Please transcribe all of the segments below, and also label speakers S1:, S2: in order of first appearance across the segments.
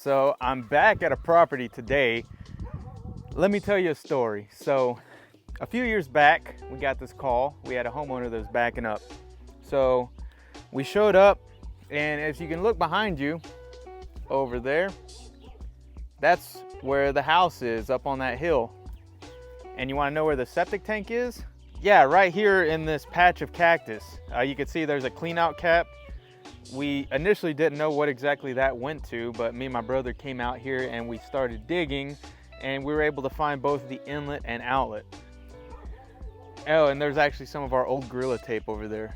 S1: So I'm back at a property today. Let me tell you a story. So a few years back, we got this call. We had a homeowner that was backing up. So we showed up, and as you can look behind you over there, that's where the house is, up on that hill. And you want to know where the septic tank is? Yeah, right here in this patch of cactus. You can see there's a clean out cap. We initially didn't know what exactly that went to, but me and my brother came out here and we started digging, and we were able to find both the inlet and outlet. Oh, and there's actually some of our old Gorilla tape over there.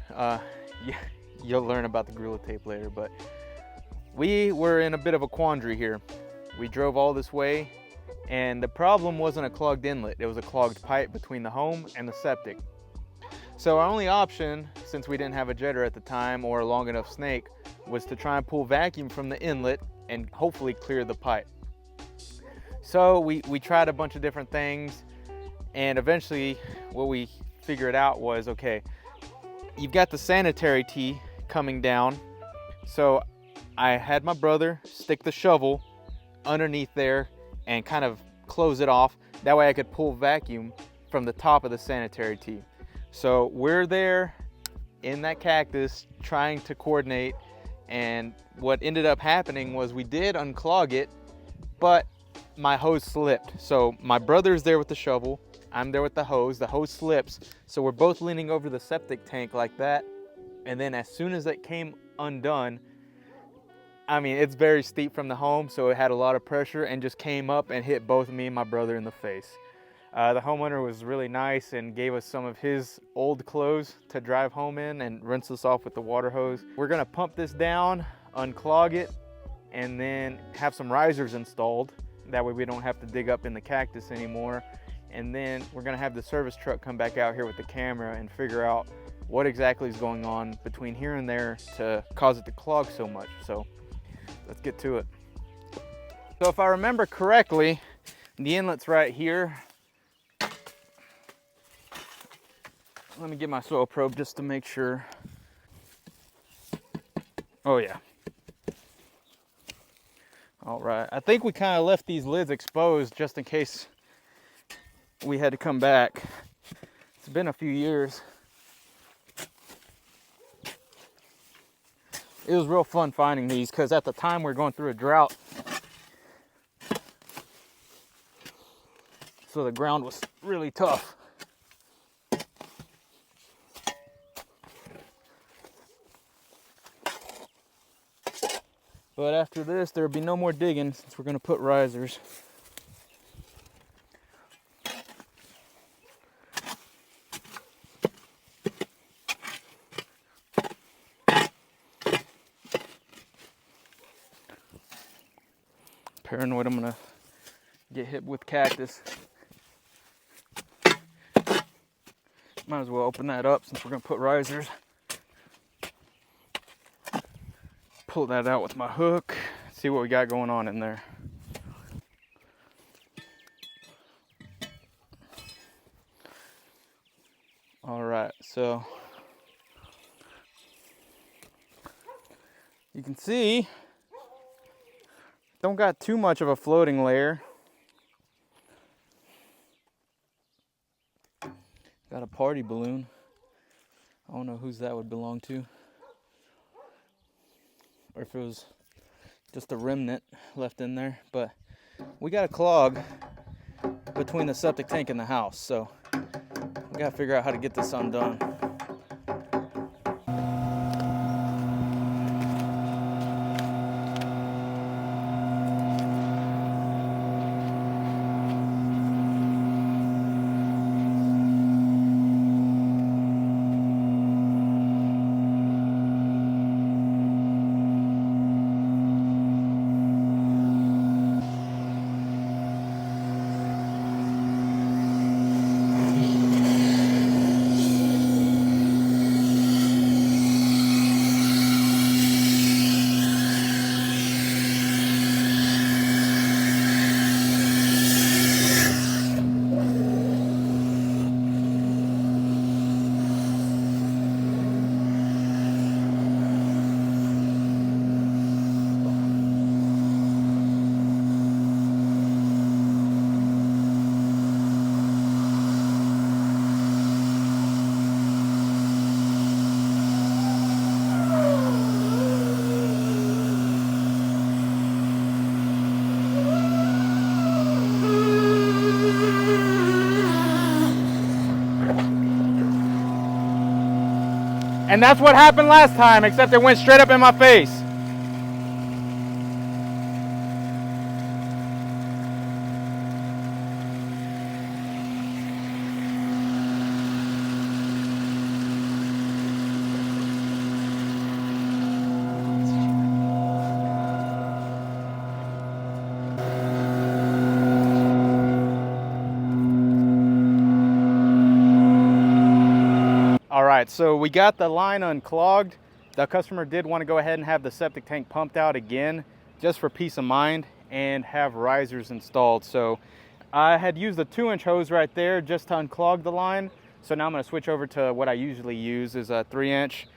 S1: Yeah, you'll learn about the Gorilla tape later, but we were in a bit of a quandary here. We drove all this way, and the problem wasn't a clogged inlet, it was a clogged pipe between the home and the septic. So our only option, since we didn't have a jetter at the time or a long enough snake, was to try and pull vacuum from the inlet and hopefully clear the pipe. So we tried a bunch of different things, and eventually what we figured out was, okay, you've got the sanitary tee coming down. So I had my brother stick the shovel underneath there and kind of close it off. That way I could pull vacuum from the top of the sanitary tee. So we're there in that cactus trying to coordinate, and what ended up happening was we did unclog it, but my hose slipped. So my brother's there with the shovel, I'm there with the hose slips, so we're both leaning over the septic tank like that, and then as soon as it came undone, I mean, it's very steep from the home, so it had a lot of pressure and just came up and hit both me and my brother in the face. The homeowner was really nice and gave us some of his old clothes to drive home in and rinse us off with the water hose. We're gonna pump this down, unclog it, and then have some risers installed. That way we don't have to dig up in the cactus anymore. And then we're gonna have the service truck come back out here with the camera and figure out what exactly is going on between here and there to cause it to clog so much. So let's get to it. So if I remember correctly, the inlet's right here. Let me get my soil probe just to make sure. Oh yeah. All right, I think we kind of left these lids exposed just in case we had to come back. It's been a few years. It was real fun finding these because at the time we were going through a drought. So the ground was really tough. But after this, there'll be no more digging since we're gonna put risers. Paranoid I'm gonna get hit with cactus. Might as well open that up since we're gonna put risers. Pull that out with my hook, see what we got going on in there. All right, so you can see, don't got too much of a floating layer. Got a party balloon. I don't know whose that would belong to, or if it was just a remnant left in there, but we got a clog between the septic tank and the house, so we gotta figure out how to get this undone. And that's what happened last time, except it went straight up in my face. All right, so we got the line unclogged. The customer did want to go ahead and have the septic tank pumped out again, just for peace of mind, and have risers installed. So I had used the 2-inch hose right there just to unclog the line. So now I'm going to switch over to what I usually use is a 3-inch.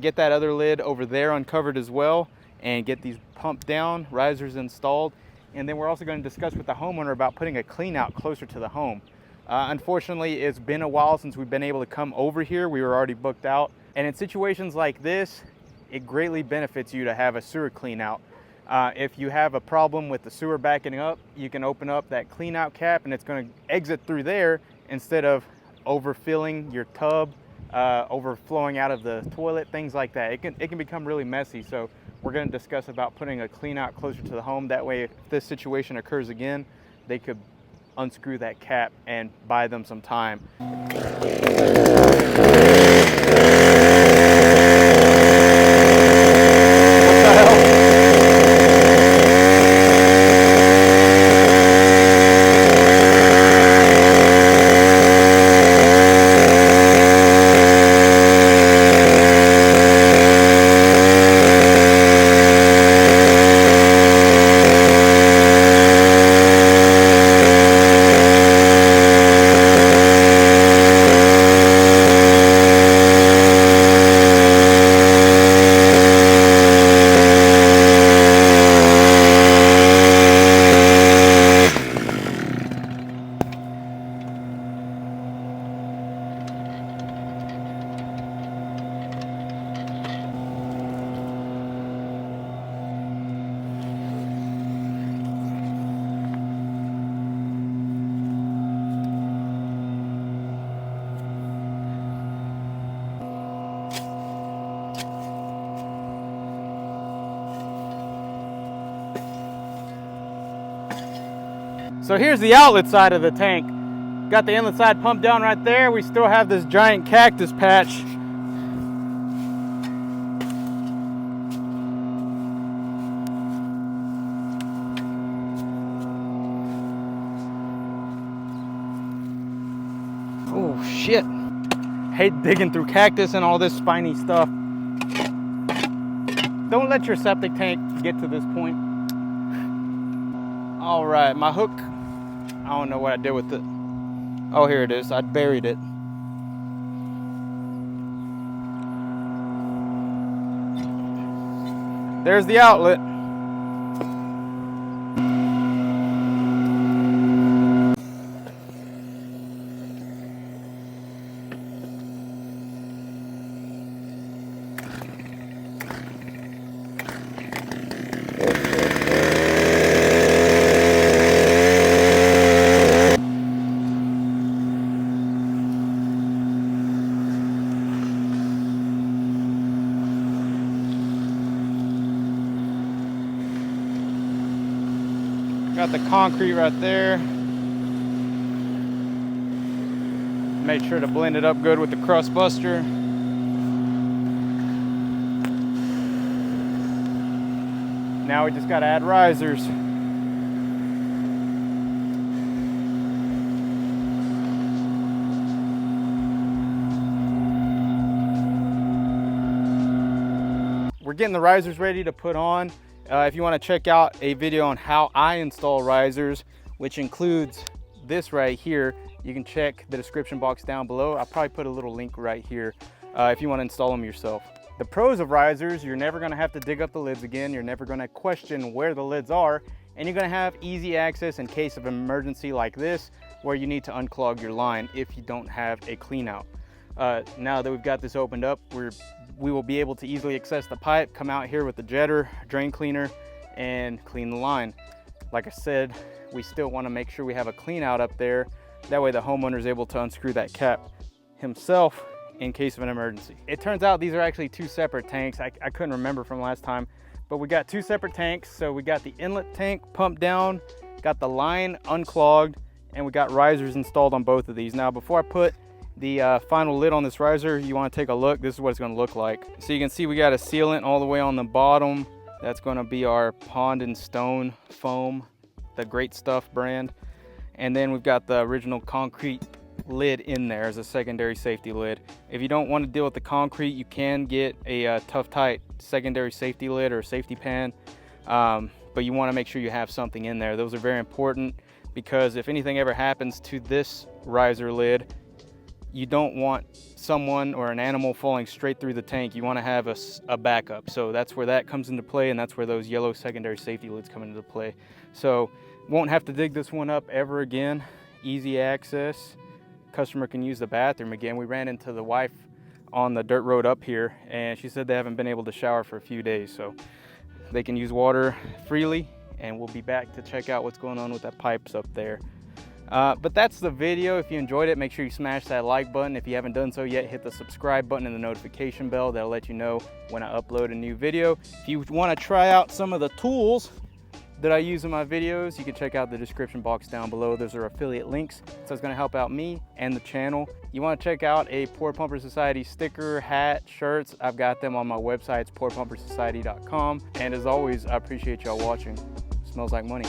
S1: Get that other lid over there uncovered as well, and get these pumped down, risers installed. And then we're also going to discuss with the homeowner about putting a clean out closer to the home. Unfortunately, it's been a while since we've been able to come over here. We were already booked out. And in situations like this, it greatly benefits you to have a sewer clean out. If you have a problem with the sewer backing up, you can open up that clean out cap and it's going to exit through there instead of overfilling your tub, overflowing out of the toilet, things like that. It can become really messy. So we're going to discuss about putting a clean out closer to the home. That way, if this situation occurs again, they could unscrew that cap and buy them some time. So here's the outlet side of the tank. Got the inlet side pumped down right there. We still have this giant cactus patch. Oh shit. Hate digging through cactus and all this spiny stuff. Don't let your septic tank get to this point. All right, my hook, I don't know what I did with it. Oh, here it is. I buried it. There's the outlet. Got the concrete right there. Made sure to blend it up good with the CrustBuster. Now we just got to add risers. We're getting the risers ready to put on. If you want to check out a video on how I install risers, which includes this right here, you can check the description box down below. I'll probably put a little link right here if you want to install them yourself. The pros of risers, you're never going to have to dig up the lids again. You're never going to question where the lids are, and you're going to have easy access in case of an emergency like this where you need to unclog your line if you don't have a clean out. Now that we've got this opened up, we will be able to easily access the pipe, come out here with the jetter, drain cleaner, and clean the line. Like I said, we still want to make sure we have a clean out up there. That way the homeowner is able to unscrew that cap himself in case of an emergency. It turns out these are actually two separate tanks. I couldn't remember from last time, but we got two separate tanks. So we got the inlet tank pumped down, got the line unclogged, and we got risers installed on both of these. Now, before I put the final lid on this riser, you want to take a look. This is what it's going to look like. So you can see we got a sealant all the way on the bottom. That's going to be our Pond and Stone foam, the Great Stuff brand. And then we've got the original concrete lid in there as a secondary safety lid. If you don't want to deal with the concrete, you can get a Tough Tight secondary safety lid or safety pan, but you want to make sure you have something in there. Those are very important because if anything ever happens to this riser lid, you don't want someone or an animal falling straight through the tank. You want to have a backup. So that's where that comes into play, and that's where those yellow secondary safety lids come into play. So won't have to dig this one up ever again. Easy access. Customer can use the bathroom again. We ran into the wife on the dirt road up here, and she said they haven't been able to shower for a few days, so they can use water freely. And we'll be back to check out what's going on with that pipes up there. But that's the video. If you enjoyed it, make sure you smash that like button. If you haven't done so yet, hit the subscribe button and the notification bell. That'll let you know when I upload a new video. If you want to try out some of the tools that I use in my videos, you can check out the description box down below. Those are affiliate links, so it's going to help out me and the channel. You want to check out a PoorPumperSociety sticker, hat, shirts, I've got them on my website. It's PoorPumperSociety.com. And as always, I appreciate y'all watching. Smells like money.